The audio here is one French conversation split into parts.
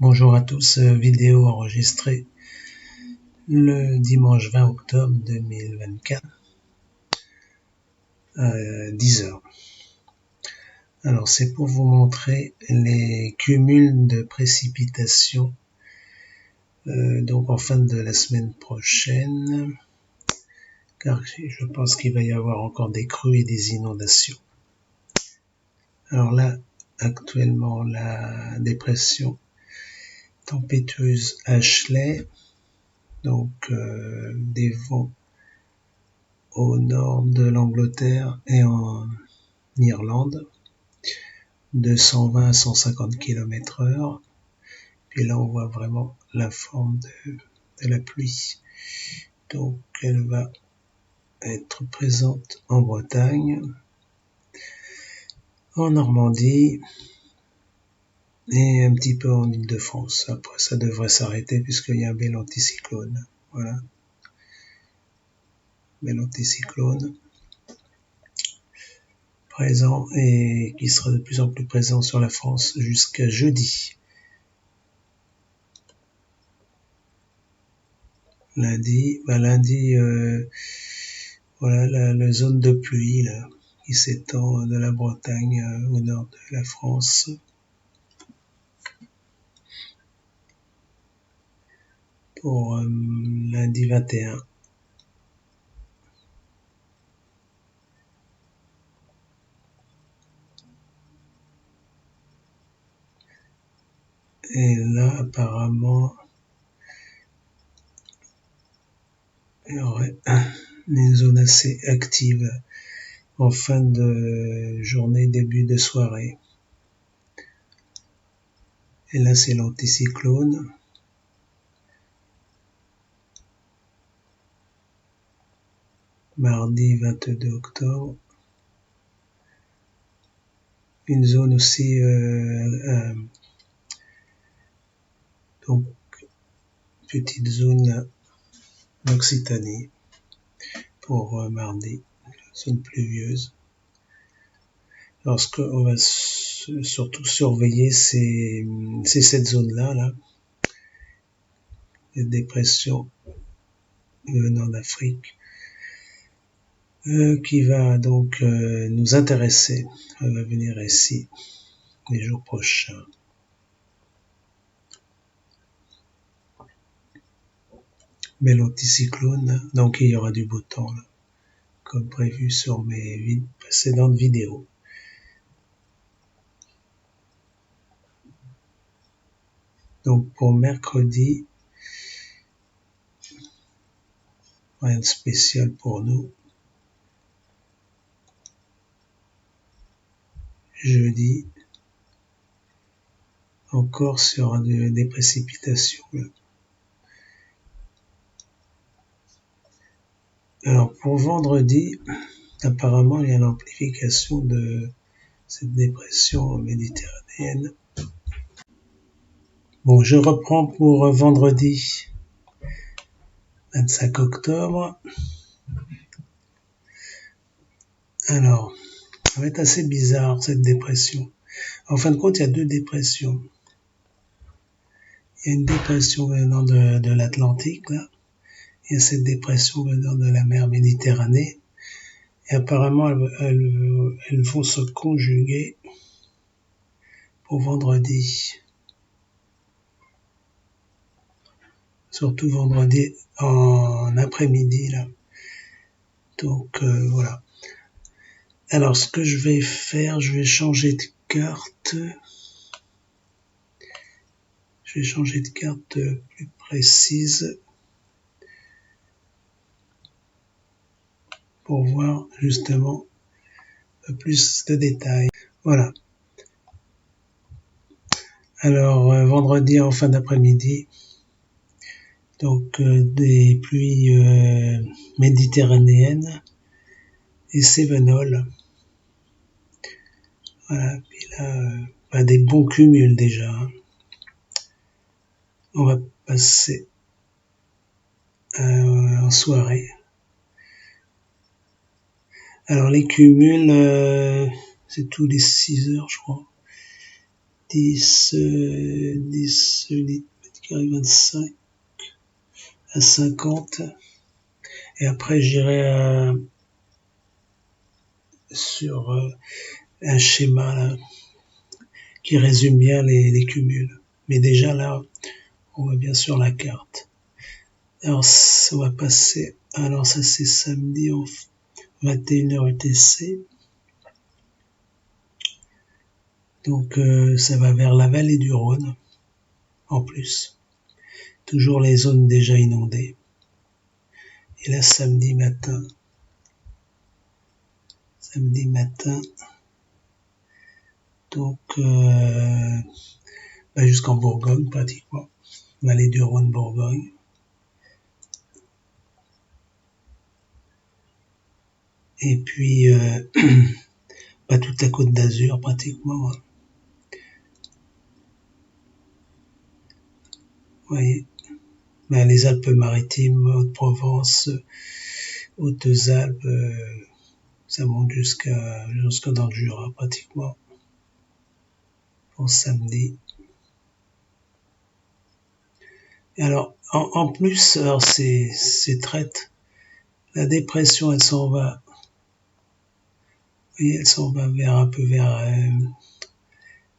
Bonjour à tous, vidéo enregistrée le dimanche 20 octobre 2024 à 10h. Alors c'est pour vous montrer les cumuls de précipitations donc en fin de la semaine prochaine, car je pense qu'il va y avoir encore des crues et des inondations. Alors là, actuellement, la dépression tempétueuse Ashley, donc des vents au nord de l'Angleterre et en Irlande, de 120 à 150 km/h. Puis là, on voit vraiment la forme de la pluie. Donc, elle va être présente en Bretagne, en Normandie et un petit peu en Île-de-France. Après, ça devrait s'arrêter puisqu'il y a un bel anticyclone. Voilà. Bel anticyclone présent et qui sera de plus en plus présent sur la France jusqu'à jeudi. Lundi, voilà la zone de pluie là, qui s'étend de la Bretagne au nord de la France. Pour lundi 21. Et là, apparemment, il y aurait une zone assez active en fin de journée, début de soirée. Et là, c'est l'anticyclone. Mardi 22 octobre. Une zone aussi, donc, petite zone d'Occitanie pour mardi, zone pluvieuse. Lorsqu'on va surtout surveiller c'est cette zone-là, là, les dépressions venant d'Afrique, qui va donc nous intéresser. Elle va venir ici les jours prochains. Mais l'anticyclone, donc il y aura du beau temps, là, comme prévu sur mes précédentes vidéos. Donc pour mercredi, rien de spécial pour nous. Jeudi, encore sur des précipitations. Là. Alors pour vendredi, apparemment il y a l'amplification de cette dépression méditerranéenne. Bon, je reprends pour vendredi 25 octobre. Alors, ça va être assez bizarre cette dépression. En fin de compte, il y a deux dépressions. Il y a une dépression venant de l'Atlantique, là. Il y a cette dépression venant de la mer Méditerranée. Et apparemment, elles vont se conjuguer pour vendredi. Surtout vendredi en après-midi, là. Donc, voilà. Alors, ce que je vais faire, je vais changer de carte. Je vais changer de carte plus précise pour voir justement plus de détails. Voilà. Alors, vendredi en fin d'après-midi, donc des pluies méditerranéennes et cévenoles. Voilà, puis là, des bons cumuls déjà. Hein. On va passer en soirée. Alors les cumuls, c'est tous les 6 heures, je crois. 10 litres mètre carré 25 à 50. Et après, j'irai sur un schéma là, qui résume bien les cumuls. Mais déjà là, on voit bien sur la carte. Alors, on va passer. Alors, ça c'est samedi en 21h UTC. Donc, ça va vers la vallée du Rhône, en plus. Toujours les zones déjà inondées. Et là, samedi matin, donc jusqu'en Bourgogne pratiquement, vallée du Rhône, Bourgogne. Et puis toute la Côte d'Azur pratiquement. Vous voyez, les Alpes-Maritimes, Haute-Provence, Hautes-Alpes, ça monte jusqu'à dans le Jura pratiquement pour samedi. Et alors en plus, alors c'est traite. La dépression, elle s'en va. Vous voyez, elle s'en va un peu vers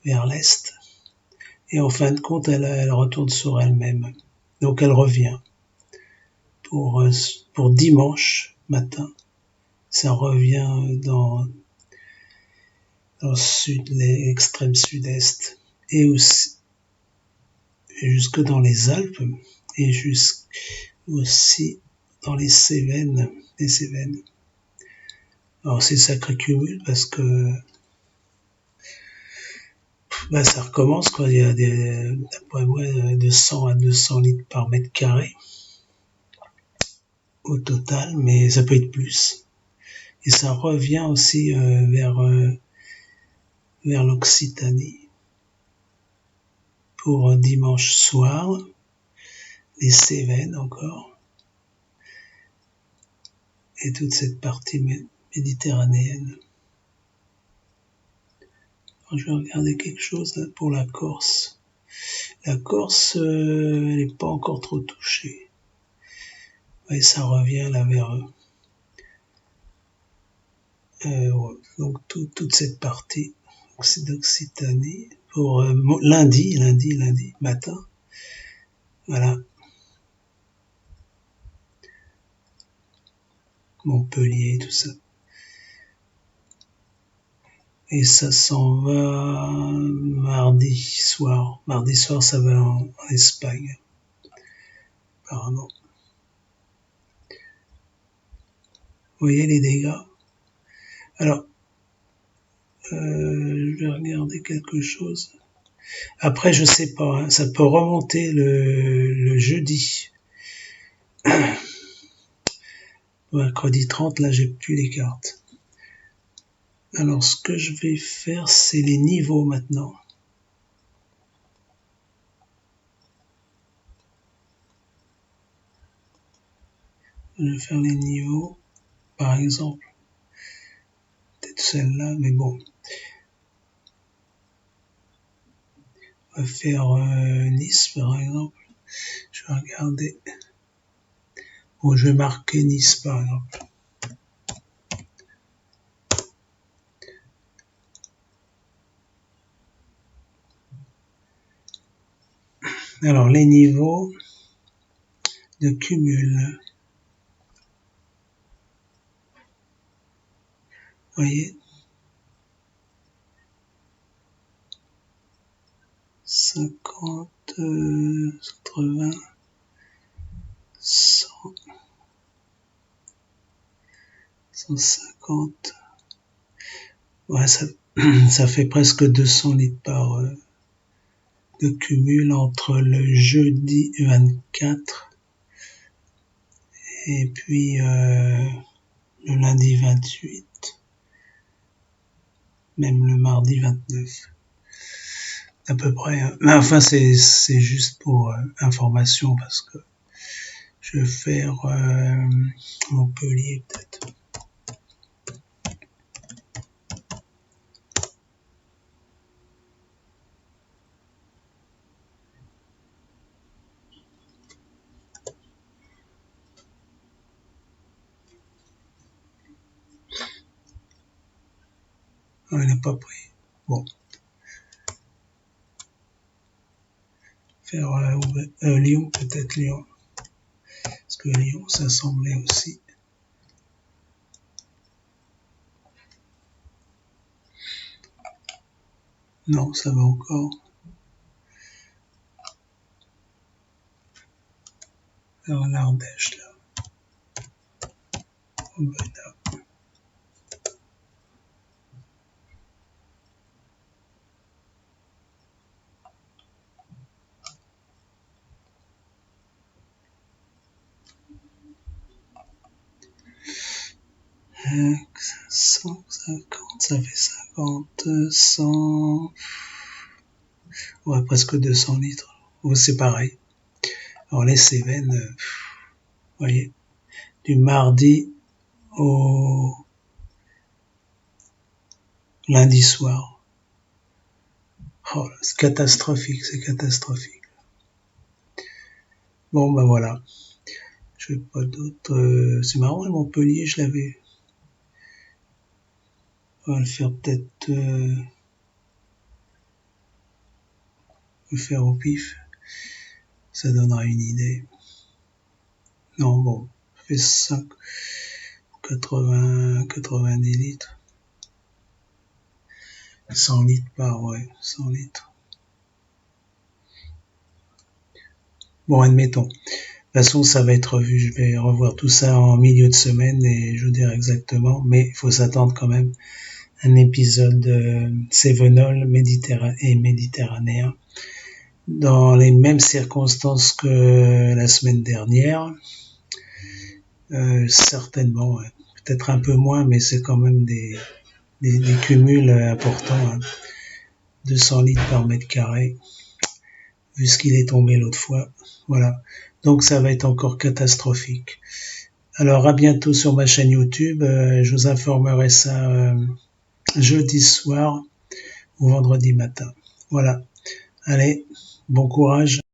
l'est. Et en fin de compte, elle retourne sur elle-même. Donc elle revient. Pour dimanche matin, ça revient dans l'extrême sud-est et aussi jusque dans les Alpes et aussi dans les Cévennes. Alors c'est sacré cumul parce que ça recommence quoi. Il y a d'après moi de 100 à 200 litres par mètre carré au total, mais ça peut être plus. Et ça revient aussi vers l'Occitanie pour dimanche soir, les Cévennes encore, et toute cette partie méditerranéenne. Alors, je vais regarder quelque chose là, pour la Corse. La Corse, elle n'est pas encore trop touchée. Et ça revient là vers donc toute cette partie d'Occitanie pour lundi matin. Voilà. Montpellier, tout ça. Et ça s'en va mardi soir. Mardi soir, ça va en Espagne, apparemment. Vous voyez les dégâts? Alors, je vais regarder quelque chose. Après, je sais pas, hein, ça peut remonter le jeudi. Mercredi 30, là, j'ai plus les cartes. Alors, ce que je vais faire, c'est les niveaux maintenant. Je vais faire les niveaux, par exemple. Peut-être celle-là, mais bon. On va faire Nice, par exemple. Je vais regarder. Bon, je vais marquer Nice, par exemple. Alors, les niveaux de cumul. Vous voyez, 50, 80, 100, 150. Ouais, ça fait presque 200 litres par de cumul entre le jeudi 24 et puis le lundi 28, même le mardi 29. À peu près. Hein. Mais enfin, c'est juste pour information parce que je vais faire Montpellier peut-être. Ah, il n'a pas pris. Bon. Faire Lyon, peut-être Lyon. Parce que Lyon, ça semblait aussi. Non, ça va encore. Vers l'Ardèche, là. Voilà. 150, ça fait 50, 100, ouais, presque 200 litres. Oh, c'est pareil. Alors les Cévennes, vous voyez, du mardi au lundi soir. Oh, c'est catastrophique, c'est catastrophique. Bon, ben voilà. Je n'ai pas d'autres. C'est marrant, à Montpellier, je l'avais. On va le faire peut-être. Le faire au pif. Ça donnera une idée. Non, bon. Ça fait 5, 90 litres. 100 litres par, ouais, 100 litres. Bon, admettons. De toute façon, ça va être vu. Je vais revoir tout ça en milieu de semaine et je vous dirai exactement. Mais il faut s'attendre quand même à un épisode cévenol et méditerranéen dans les mêmes circonstances que la semaine dernière. Certainement, ouais. Peut-être un peu moins, mais c'est quand même des cumuls importants. Hein. 200 litres par mètre carré, vu ce qu'il est tombé l'autre fois. Voilà. Donc ça va être encore catastrophique. Alors à bientôt sur ma chaîne YouTube. Je vous informerai ça jeudi soir ou vendredi matin. Voilà. Allez, bon courage.